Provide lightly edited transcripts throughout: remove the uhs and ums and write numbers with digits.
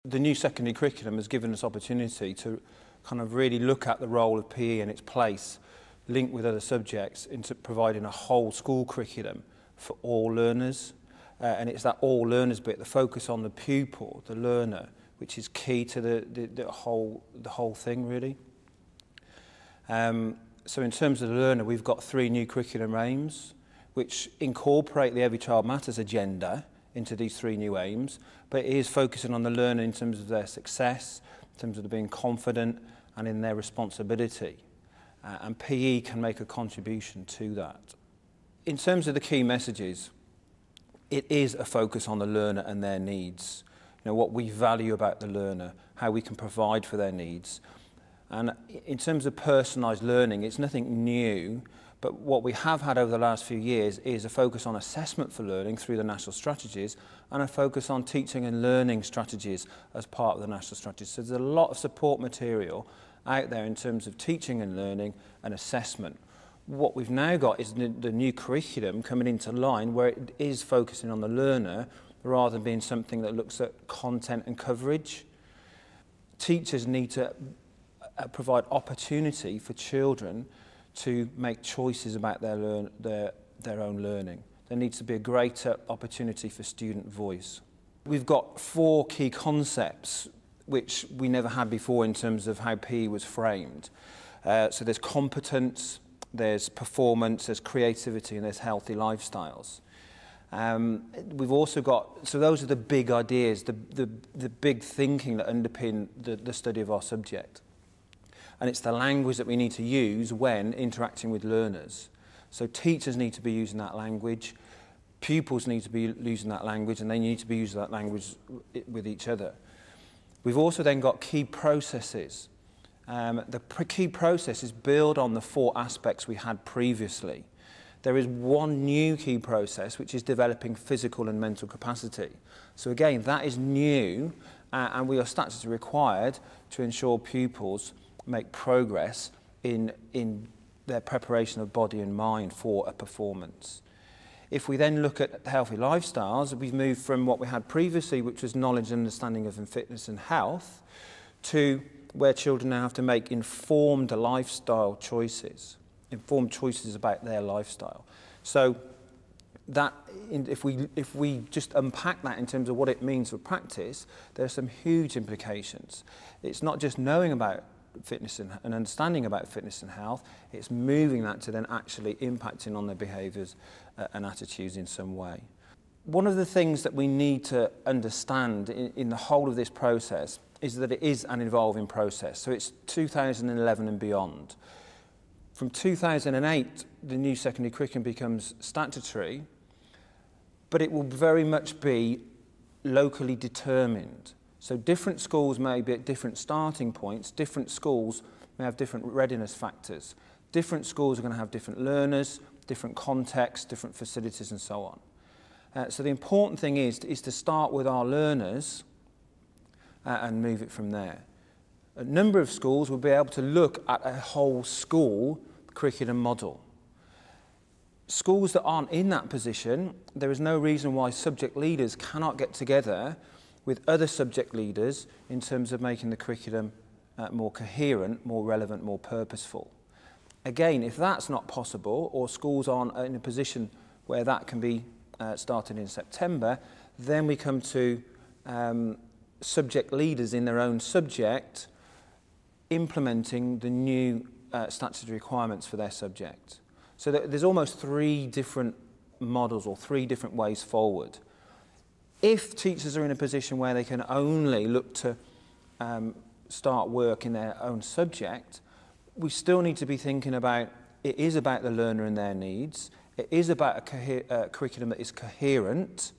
The new secondary curriculum has given us opportunity to kind of really look at the role of PE and its place, linked with other subjects, into providing a whole school curriculum for all learners. And it's that all learners bit, the focus on the pupil, the learner, which is key to the whole thing, really. So in terms of the learner, we've got 3 new curriculum aims, which incorporate the Every Child Matters agenda into these 3 new aims, but it is focusing on the learner in terms of their success, in terms of them being confident and in their responsibility. And PE can make a contribution to that. In terms of the key messages, it is a focus on the learner and their needs. You know, what we value about the learner, how we can provide for their needs. And in terms of personalised learning, it's nothing new, but what we have had over the last few years is a focus on assessment for learning through the national strategies and a focus on teaching and learning strategies as part of the national strategies. So there's a lot of support material out there in terms of teaching and learning and assessment. What we've now got is the new curriculum coming into line where it is focusing on the learner rather than being something that looks at content and coverage. Teachers need to provide opportunity for children to make choices about their own learning. There needs to be a greater opportunity for student voice. We've got 4 key concepts which we never had before in terms of how PE was framed. So there's competence, there's performance, there's creativity, and there's healthy lifestyles. We've also got, so those are the big ideas, the big thinking that underpin the study of our subject. And it's the language that we need to use when interacting with learners. So teachers need to be using that language, pupils need to be using that language, and they need to be using that language with each other. We've also then got key processes. The key processes build on the 4 aspects we had previously. There is one new key process, which is developing physical and mental capacity. So again, that is new, and we are statutorily required to ensure pupils make progress in their preparation of body and mind for a performance. If we then look at healthy lifestyles, we've moved from what we had previously, which was knowledge and understanding of fitness and health, to where children now have to make informed lifestyle choices, informed choices about their lifestyle. So that, if we just unpack that in terms of what it means for practice, there are some huge implications. It's not just knowing about fitness and understanding about fitness and health, it's moving that to then actually impacting on their behaviours and attitudes in some way. One of the things that we need to understand in the whole of this process is that it is an evolving process. So it's 2011 and beyond. From 2008, the new secondary curriculum becomes statutory, but it will very much be locally determined. So different schools may be at different starting points, different schools may have different readiness factors. Different schools are going to have different learners, different contexts, different facilities and so on. So the important thing is to start with our learners and move it from there. A number of schools will be able to look at a whole school curriculum model. Schools that aren't in that position, there is no reason why subject leaders cannot get together with other subject leaders in terms of making the curriculum more coherent, more relevant, more purposeful. Again, if that's not possible, or schools aren't in a position where that can be started in September, then we come to subject leaders in their own subject implementing the new statutory requirements for their subject. So there's almost 3 different models or 3 different ways forward. If teachers are in a position where they can only look to start work in their own subject, we still need to be thinking about, it is about the learner and their needs, it is about a curriculum that is coherent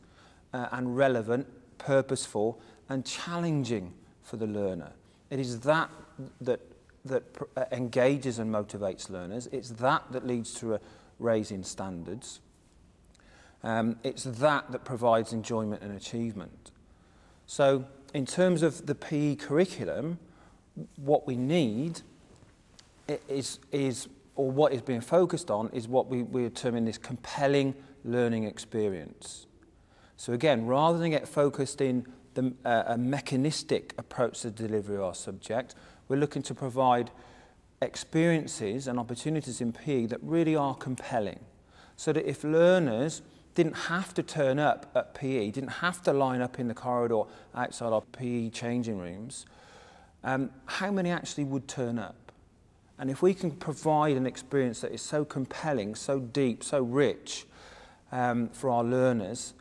and relevant, purposeful and challenging for the learner. It is that engages and motivates learners, it's that leads to a raise in standards. It's that provides enjoyment and achievement. So in terms of the PE curriculum, what we need or what is being focused on is what we term this compelling learning experience. So again, rather than get focused in the a mechanistic approach to the delivery of our subject. We're looking to provide experiences and opportunities in PE that really are compelling, so that if learners didn't have to turn up at PE, didn't have to line up in the corridor outside our PE changing rooms, how many actually would turn up? And if we can provide an experience that is so compelling, so deep, so rich for our learners,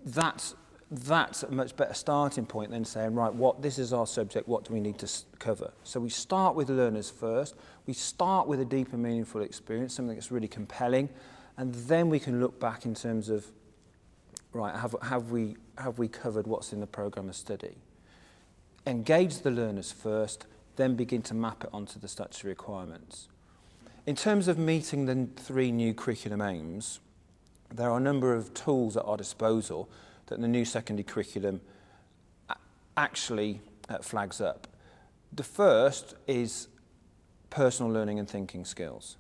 that's a much better starting point than saying, right, this is our subject, what do we need to cover? So we start with learners first, we start with a deep and meaningful experience, something that's really compelling, and then we can look back in terms of, right, have we covered what's in the programme of study? Engage the learners first, then begin to map it onto the statutory requirements. In terms of meeting the 3 new curriculum aims, there are a number of tools at our disposal that the new secondary curriculum actually flags up. The first is personal learning and thinking skills.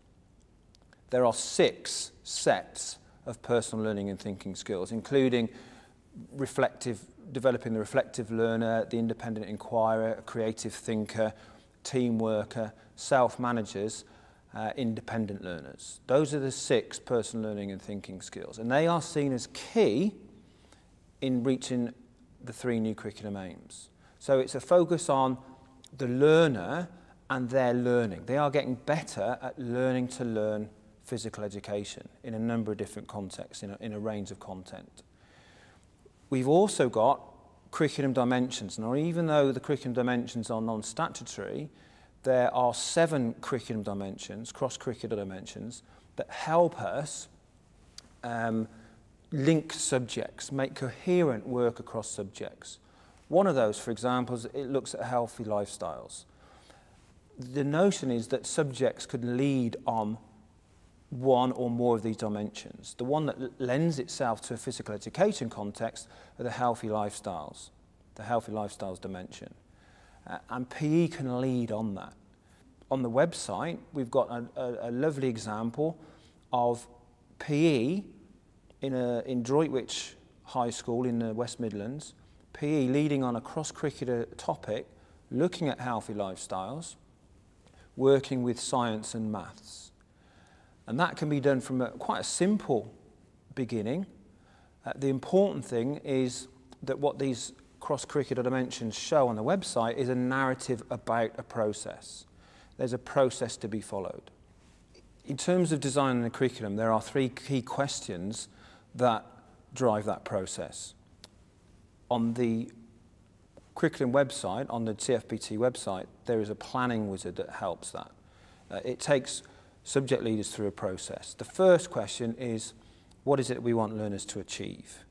There are 6 sets of personal learning and thinking skills, including developing the reflective learner, the independent inquirer, a creative thinker, team worker, self-managers, independent learners. Those are the 6 personal learning and thinking skills, and they are seen as key in reaching the 3 new curriculum aims. So it's a focus on the learner and their learning. They are getting better at learning to learn physical education in a number of different contexts, in a range of content. We've also got curriculum dimensions. Now, even though the curriculum dimensions are non-statutory, there are 7 curriculum dimensions, cross-curricular dimensions, that help us link subjects, make coherent work across subjects. One of those, for example, is it looks at healthy lifestyles. The notion is that subjects could lead on one or more of these dimensions. The one that lends itself to a physical education context are the healthy lifestyles dimension. And PE can lead on that. On the website, we've got a lovely example of PE in Droitwich High School in the West Midlands, PE leading on a cross-curricular topic, looking at healthy lifestyles, working with science and maths. And that can be done from quite a simple beginning. The important thing is that what these cross-curricular dimensions show on the website is a narrative about a process. There's a process to be followed. In terms of designing the curriculum, there are 3 key questions that drive that process. On the curriculum website, on the CFPT website, there is a planning wizard that helps that. It takes subject leaders through a process. The first question is, what is it we want learners to achieve?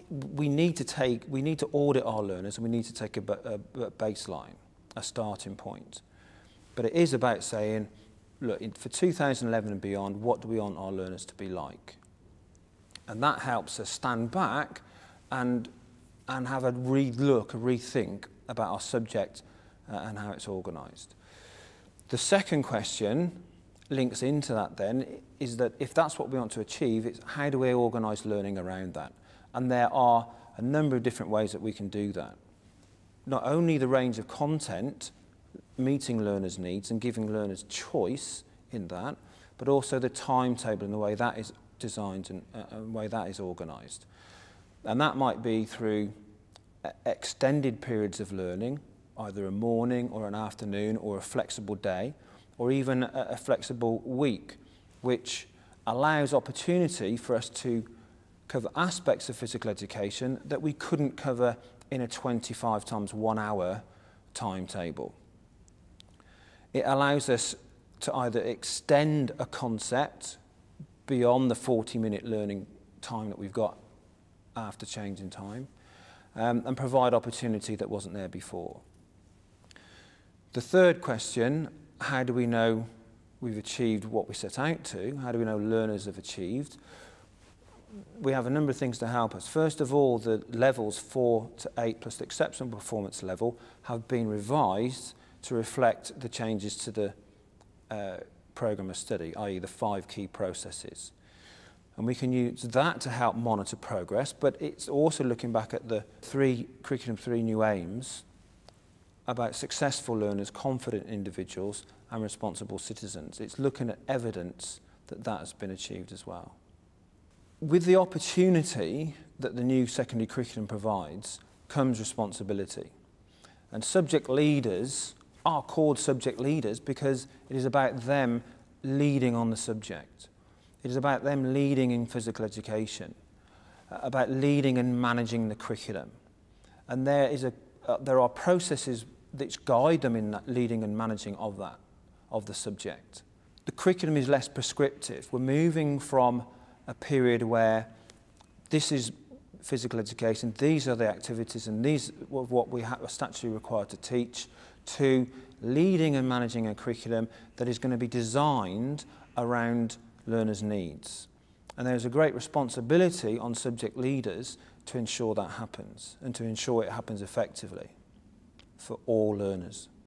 We need to audit our learners, and we need to take a baseline, a starting point. But it is about saying, look, for 2011 and beyond, what do we want our learners to be like? And that helps us stand back and have a re-look, a rethink about our subject and how it's organised. The second question links into that then, is that if that's what we want to achieve, it's how do we organise learning around that? And there are a number of different ways that we can do that. Not only the range of content, meeting learners' needs and giving learners choice in that, but also the timetable and the way that is designed and the way that is organised. And that might be through extended periods of learning, either a morning or an afternoon or a flexible day, or even a flexible week, which allows opportunity for us to cover aspects of physical education that we couldn't cover in a 25 times 1 hour timetable. It allows us to either extend a concept beyond the 40-minute learning time that we've got after change in time, and provide opportunity that wasn't there before. The third question, how do we know we've achieved what we set out to? How do we know learners have achieved? We have a number of things to help us. First of all, the levels 4 to 8 plus the exceptional performance level have been revised to reflect the changes to the programme of study, i.e. the 5 key processes. And we can use that to help monitor progress, but it's also looking back at the curriculum 3 new aims about successful learners, confident individuals and responsible citizens. It's looking at evidence that that has been achieved as well. With the opportunity that the new secondary curriculum provides comes responsibility. And subject leaders are called subject leaders because it is about them leading on the subject. It is about them leading in physical education, about leading and managing the curriculum. And there are processes that guide them in that leading and managing of the subject. The curriculum is less prescriptive. We're moving from a period where this is physical education, these are the activities and these are what we are statutorily required to teach, to leading and managing a curriculum that is going to be designed around learners' needs. And there's a great responsibility on subject leaders to ensure that happens and to ensure it happens effectively for all learners.